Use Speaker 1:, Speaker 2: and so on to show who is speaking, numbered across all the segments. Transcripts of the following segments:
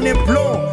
Speaker 1: on a blow.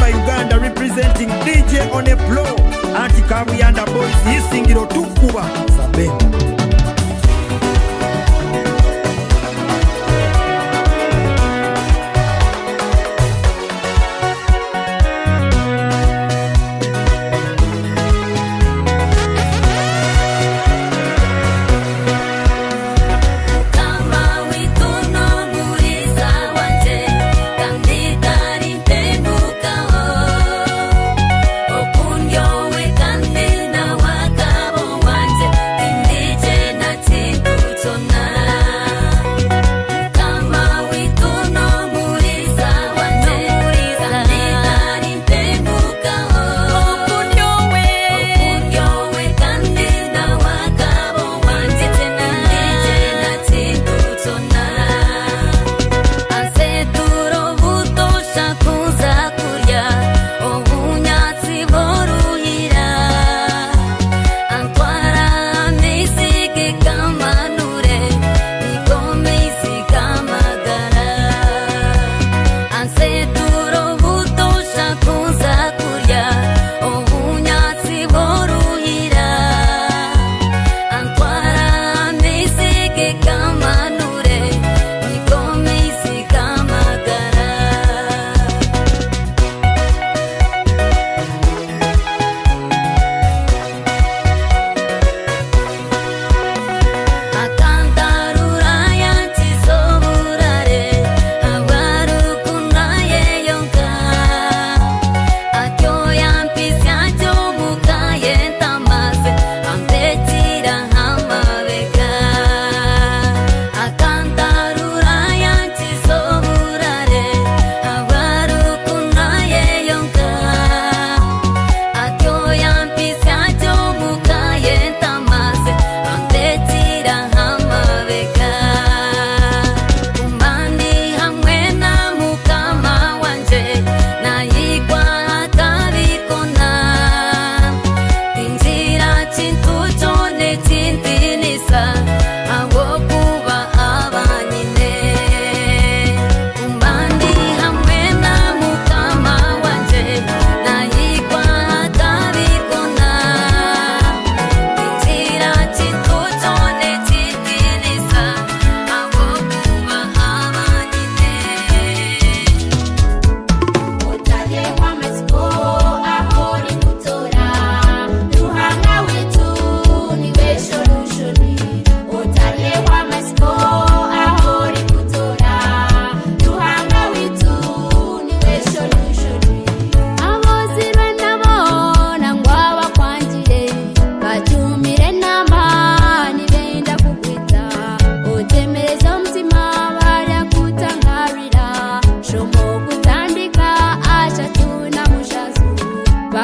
Speaker 1: Uganda representing DJ on a blow. Anti-Kawianda boys, he singiro tukuba Zabemba.
Speaker 2: Okunyo we kande na wakabo wanje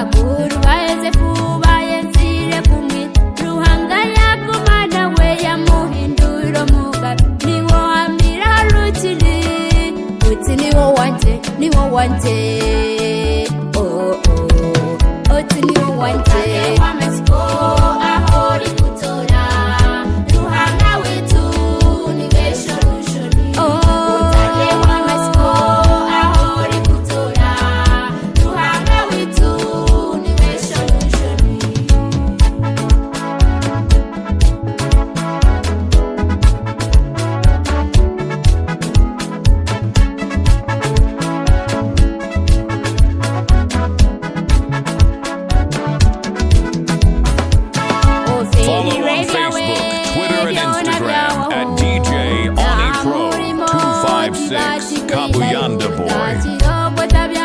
Speaker 2: bakuru baheze fubaye nzire kumwe ruhanga yakumana we yamuhindura mugabe niwo amira rutiri uti niwo wanje uti niwo wanje Mexico ahori kutora ruhanga witu ni solution utale wa Mexico ahori kutora ruhanga witu ni solution
Speaker 3: Follow on Facebook, Twitter, and Instagram at DJ Onipro 256 Kabuyanda Boy.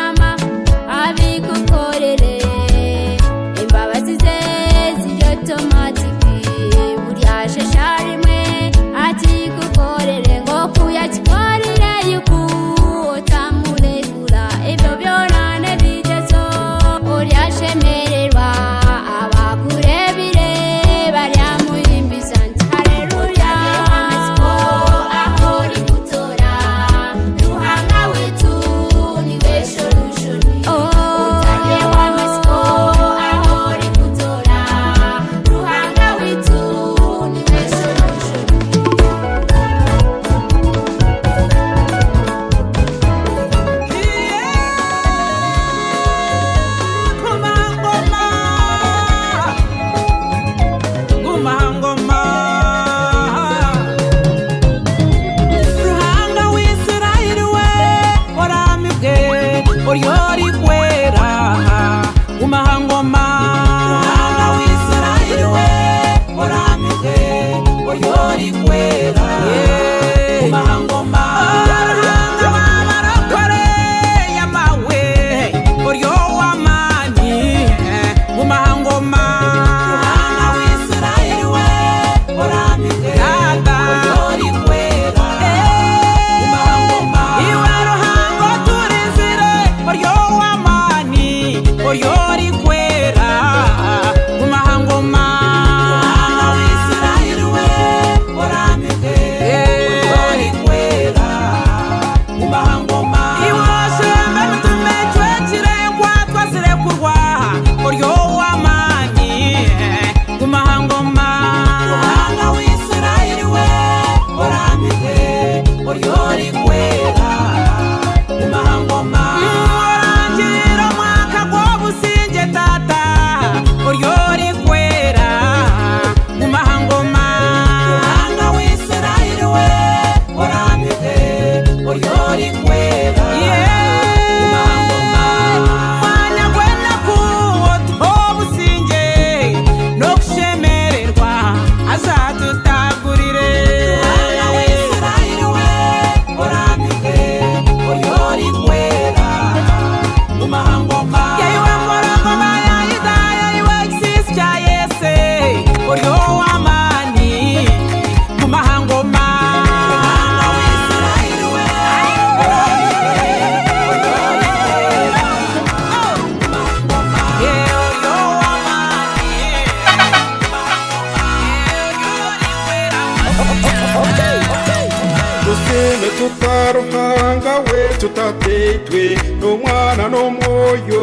Speaker 4: tutaruhanga we tutatetwe n'umwana n'umwoyo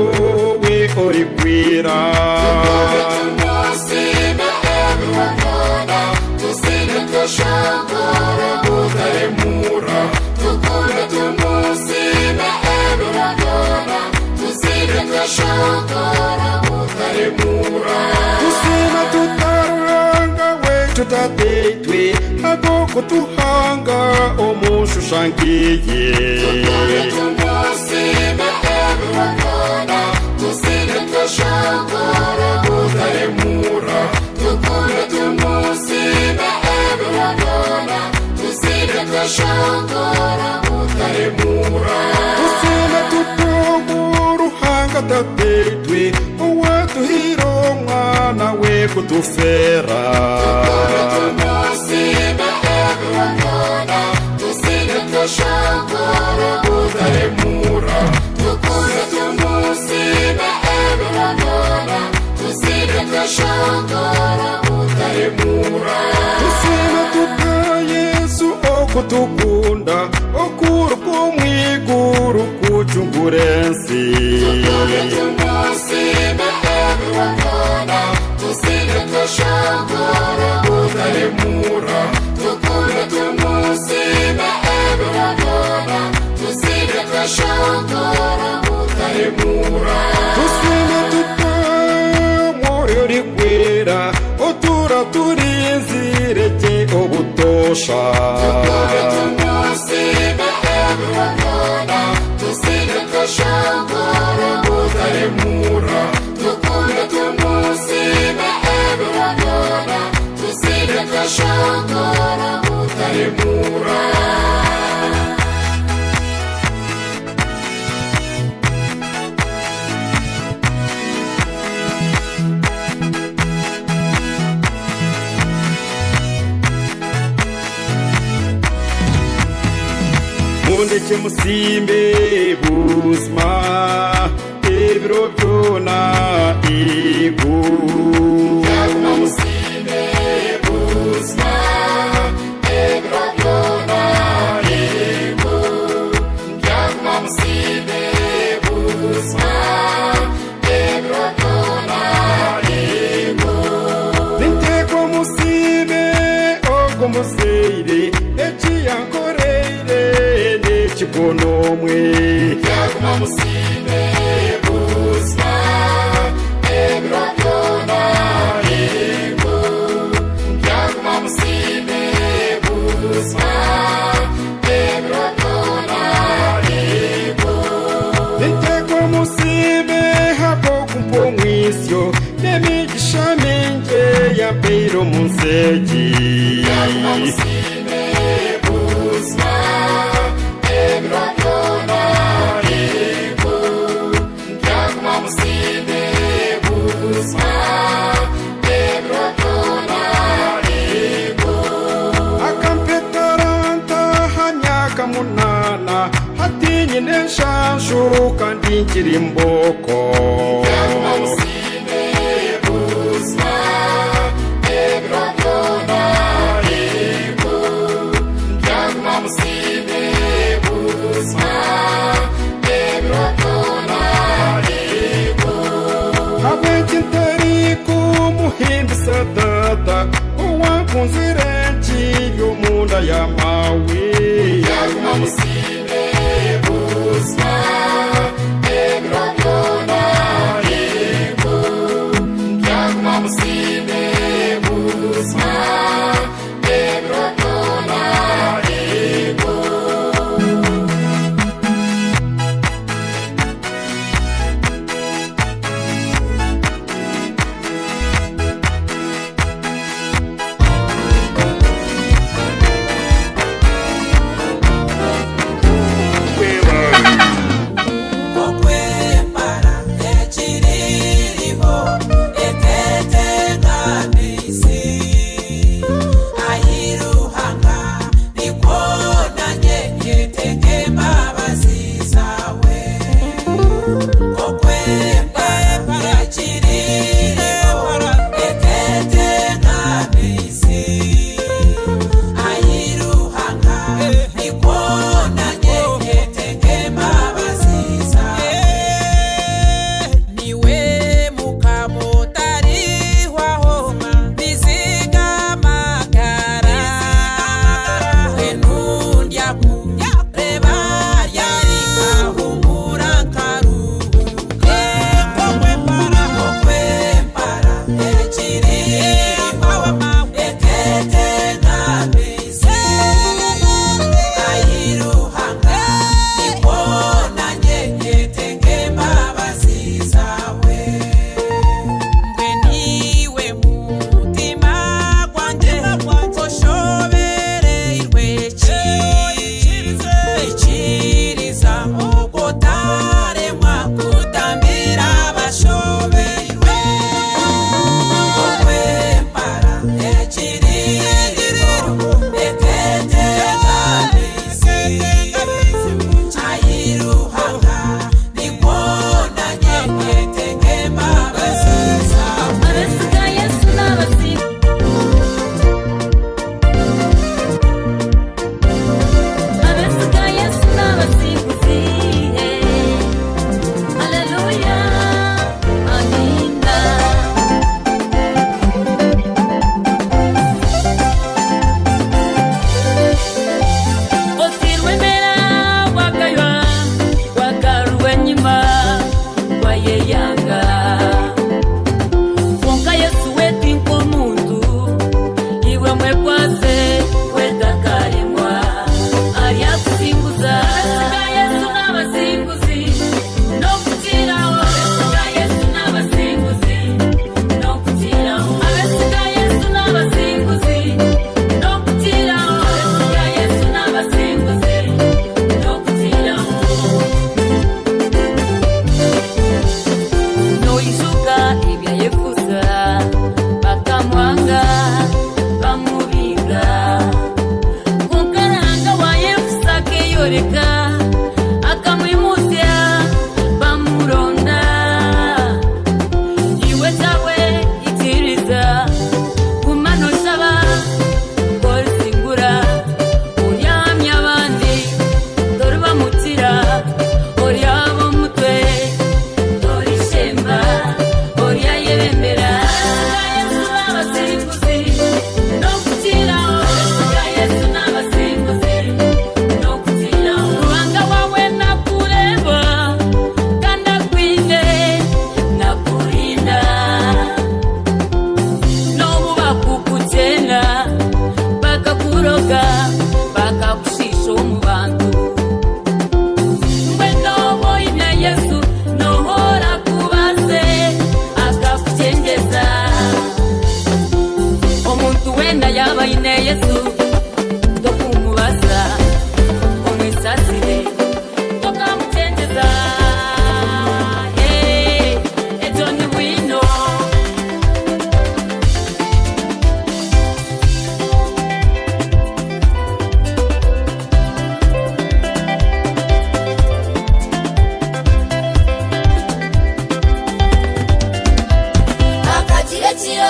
Speaker 4: we uri kwira tumusime everyone tusine twashangara utaremura tukure tumusime everyone tusine twashangara utaremura tusime tutaruhanga we tutatetwe agoko tuhanga omushushangiye tukure tumusime everyone tusine twashangara utaremura tukure tumusime everyone tusine twashangara utaremura tusine tutuguruhanga tatetwe uwatuhira umwana we kutufera tukure tumusime everyone tusine twashangara utaremura tukure tumusime everyone
Speaker 1: kutukunda okuru kumwiguru kuchungurensi
Speaker 4: Tukure tumusime ebiwakona tusige tushongora utaremura Tukure tumusime ebiwakona tusige tushongora utaremura
Speaker 1: Tusime tutamori orikwera otura turinzireke obutosha
Speaker 4: Tukure tumusime ebiwakona tusige tushongora utaremura Tukure tumusime ebiwakona tusige tushongora utaremura
Speaker 1: Mundeke musimbe buzma ebiro byona igu
Speaker 4: Yaguma musime buzma ebiro byona igu Yaguma musime buzma ebiro byona igu
Speaker 1: Ninteko musimbe ogomuseire echiyankoreire nechibonomwe
Speaker 4: Yaguma musime buzma ebiro byona igu Yaguma musime buzma ebiro byona igu
Speaker 1: Ninteko musimbe hako kumpomwisyo nemigisha minge ya peiro munseji
Speaker 4: Yaguma musime buzma ebiro byona igu Yaguma musime buzma ebiro byona igu
Speaker 1: akampetaranta hanyaka munana hatinyi nenshanshuru kandi nkiri mboko
Speaker 4: Yaguma musime buzma ebiro byona igu Yaguma musime buzma ebiro byona igu
Speaker 1: habwekintariku muhimbisa data uwankunzire nkiryo munda yamawe
Speaker 4: Yaguma musime buzma ebiro byona igu Yaguma musime buzma ebiro byona igu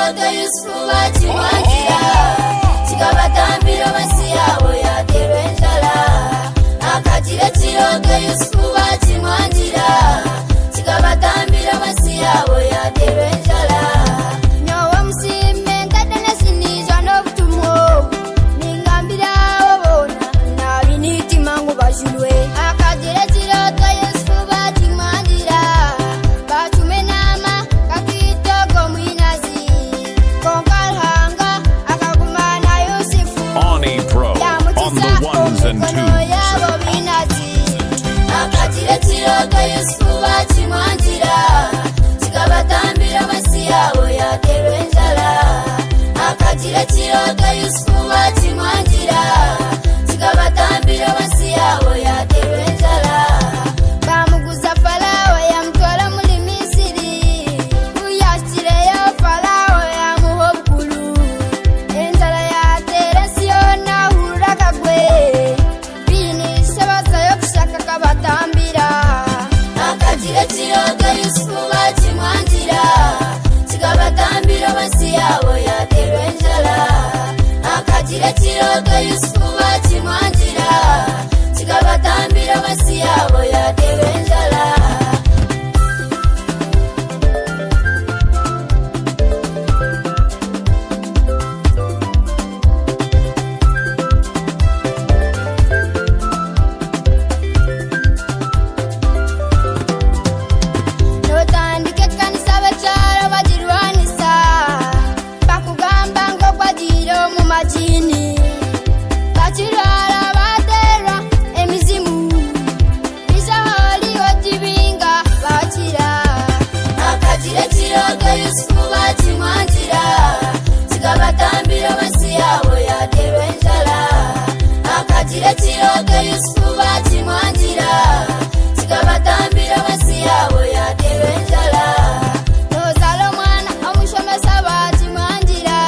Speaker 2: kiroto Yusufu bakimwangira kikabatambira basi yabo yaterwe njala akagire kiroto Yusufu bakimwangira kikabatambira basi yabo yaterwe njala nyowe musime ngadane sinija no butumo ningambira babona nabi nitima ngo bajulwe akagire kiroto Yusufu bakimwangira batume nama kakitogo mwinazi konkalhanga akagumana Yusufu
Speaker 3: Oni Pro on the ones and twos.
Speaker 2: akagire kiroto Yusufu bakimwangira kikabatambira basi yabo yaterwe njala akagire kiroto Yusufu bakimwangira kikabatambira basi yabo yaterwe njala bamuguza Farawo yamutwara muri Misiri uyashyireyo Farawo yamuha obukulu enjala yatera Siyoni ahurura akagwe binishe bazayo gushaka kabatambira akagire kiroto Yusufu bakimwangira kikabatambira basi yabo yaterwe njala akagire kiroto Yusufu bakimwangira kikabatambira basi yabo yaterwe njala notandike kanisa abakyala bagirwanisa bakugamba ngo gwagiro mu majini bakirwala baterwa emizimu bisaholiwo kibinga bakira akagire kiroto Yusufu bakimwangira kikabatambira basi yabo yaterwe njala akagire kiroto Yusufu bakimwangira kikabatambira basi yabo yaterwe njala nozala omwana omushomesa bakimwangira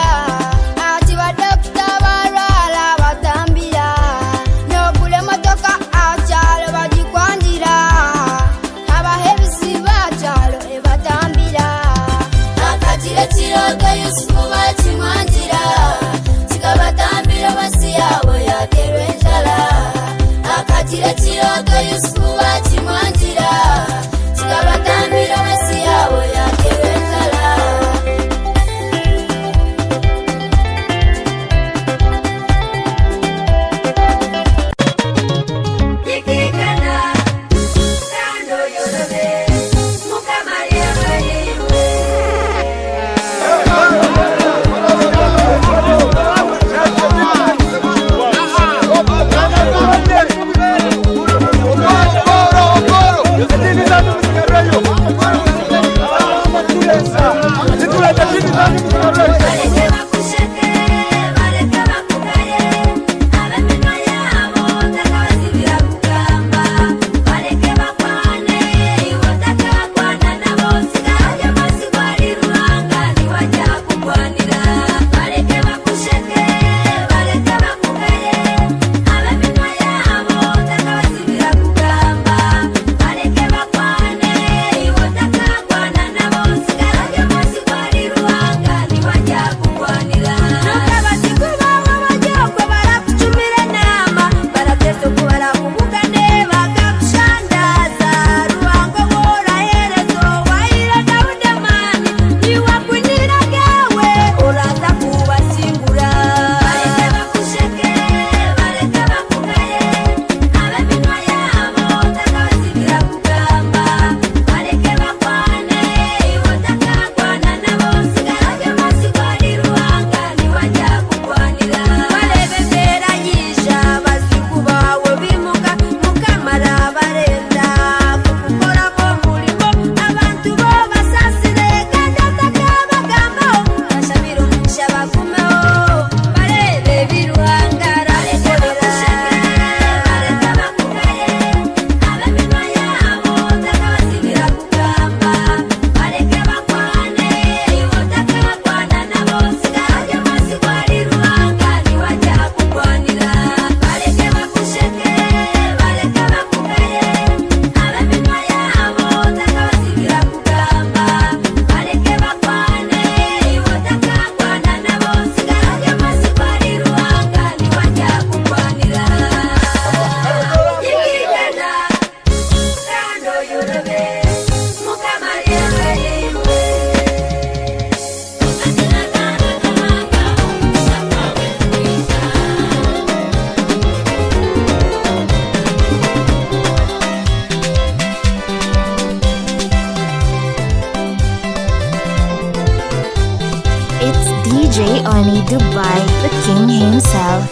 Speaker 2: ati badokita barwala batambira nogula emotoka akyalo bagikwangira abahebisi bakyalo ebatambira akagire kiroto Yusufu bakimwangira kikabatambira basi yabo yaterwe njala akagire kiroto Yusufu bakimwangira kikabatambira basi yabo yaterwe njala
Speaker 5: Ikikana, kando yorobe, mukamaria mayimwe.
Speaker 6: Oro DJ Oni Dubai, the king himself.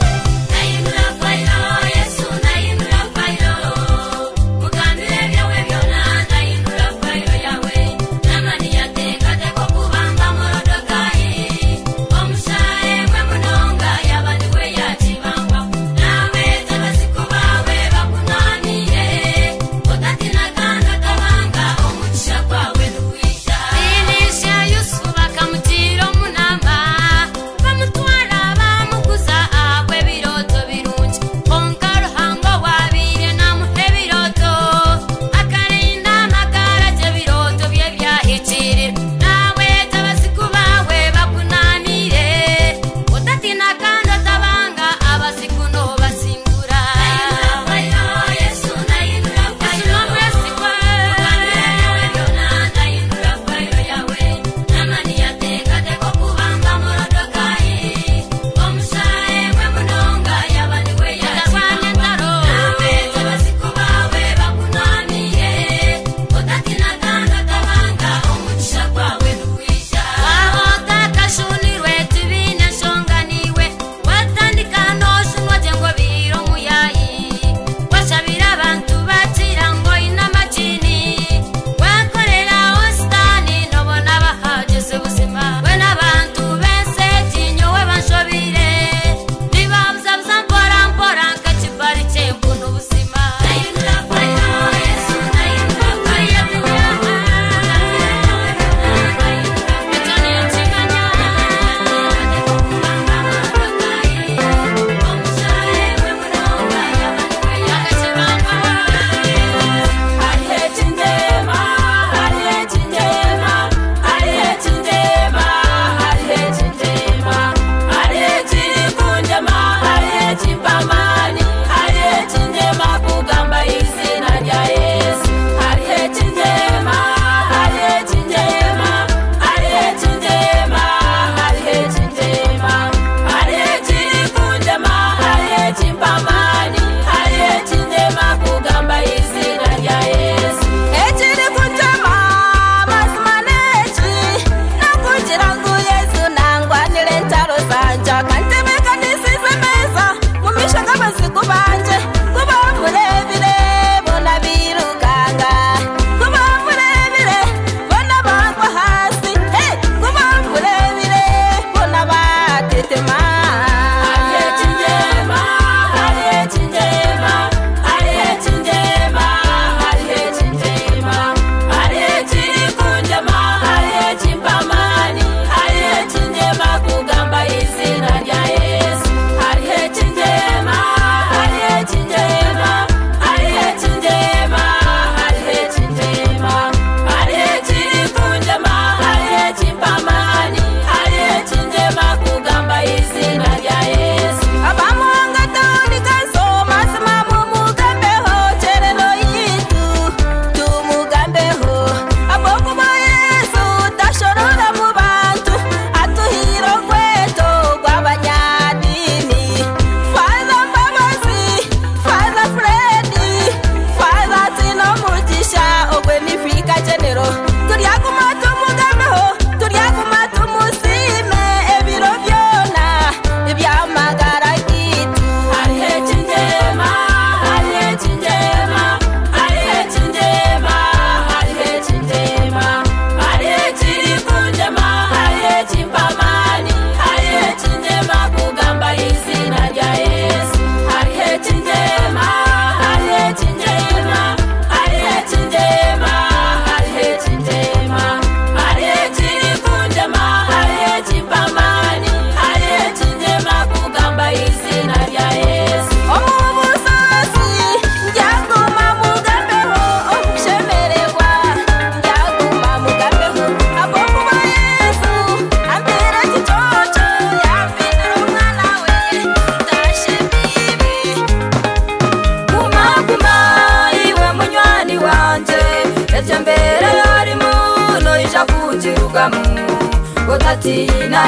Speaker 7: Gotatina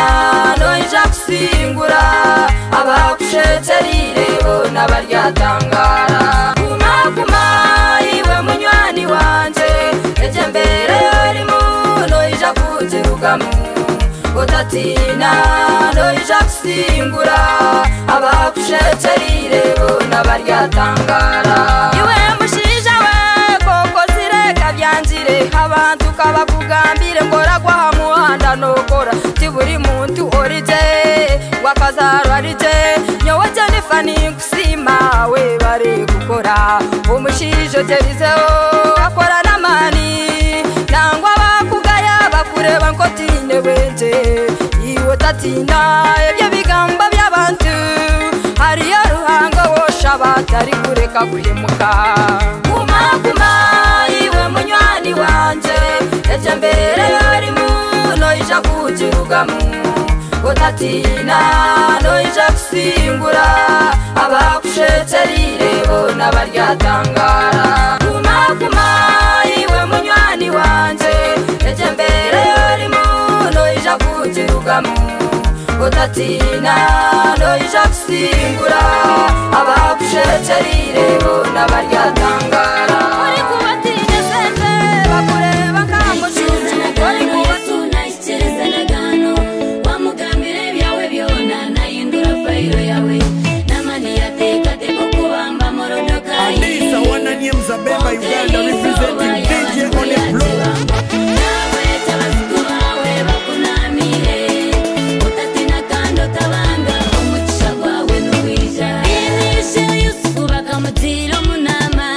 Speaker 7: noija kusingura abakusheterire bona baryatangara kuma kuma iwe munywani wanje eje mbere yarimo noija kujirugamu utatina noija kusingura abakushekerire bona baryatangara iwe mushija we koko zireka byanzire abantu kabakugambire ngora kwa muhanda nokora ti buri muntu orije wakazarwa arije nyowe Jenifani kusima we bari gukora umushijo gerizeo akora namani nangwa bakugaya bakureba ngo tine wenje iwe tatina ebyo bigamba by'abantu hariyo ruhanga wosha batari kureka kuhemuka kuma kuma iwe munywani wanje eje mbere yari muno ija kugirugamu utatina noija kusingura abakushekerire bona baryatangara kuma kuma iwe munywani wanje eje mbere yari muno ija kugirugamu utatina noija kusingura abakushekerire bona baryatangara uri kubatinye sente bakureba nkamushuzi uri kubatuna ikereza nagano wamugambire byawe byona nayindura fayiro yawe namani yateka teko kubamba morodoka
Speaker 1: Alisa Wananye Mzabemba Uganda representing DJ on the floor.
Speaker 5: nawe tabasikubawe bakunamire utatina kando tabanga umugisha gwawe n'uwija inishe Yusufu bakamutira munama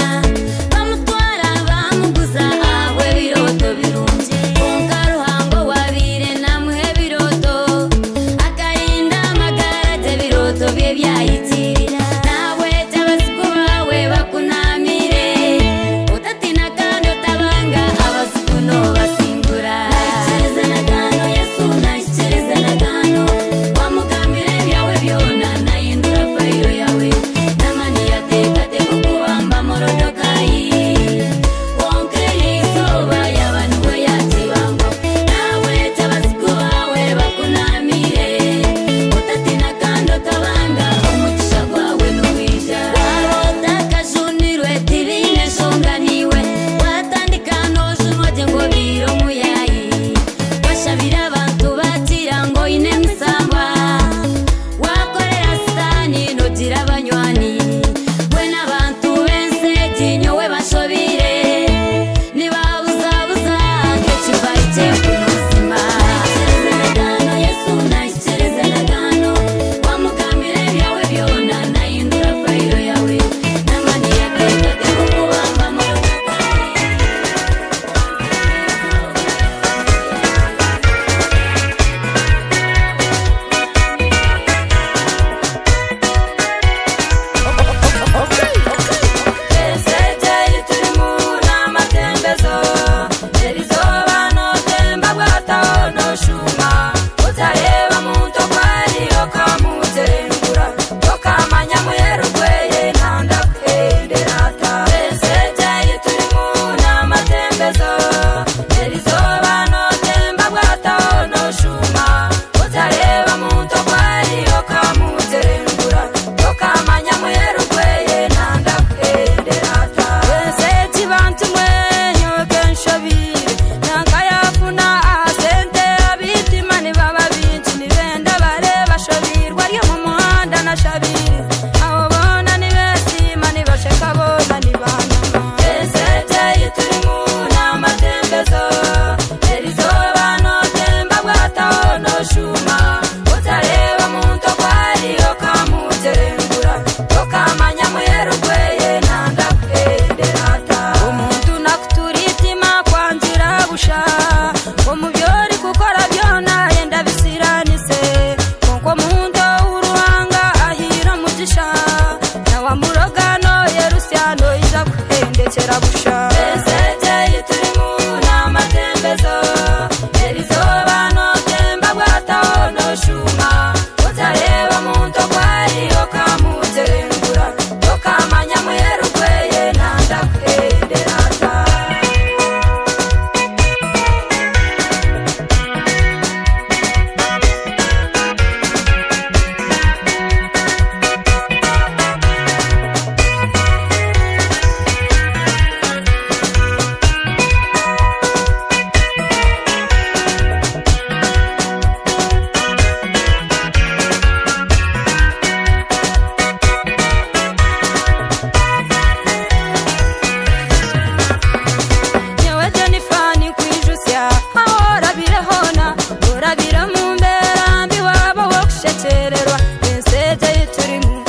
Speaker 7: turabira mu mbera mbi wabo wo kushekererwa ensete turi mu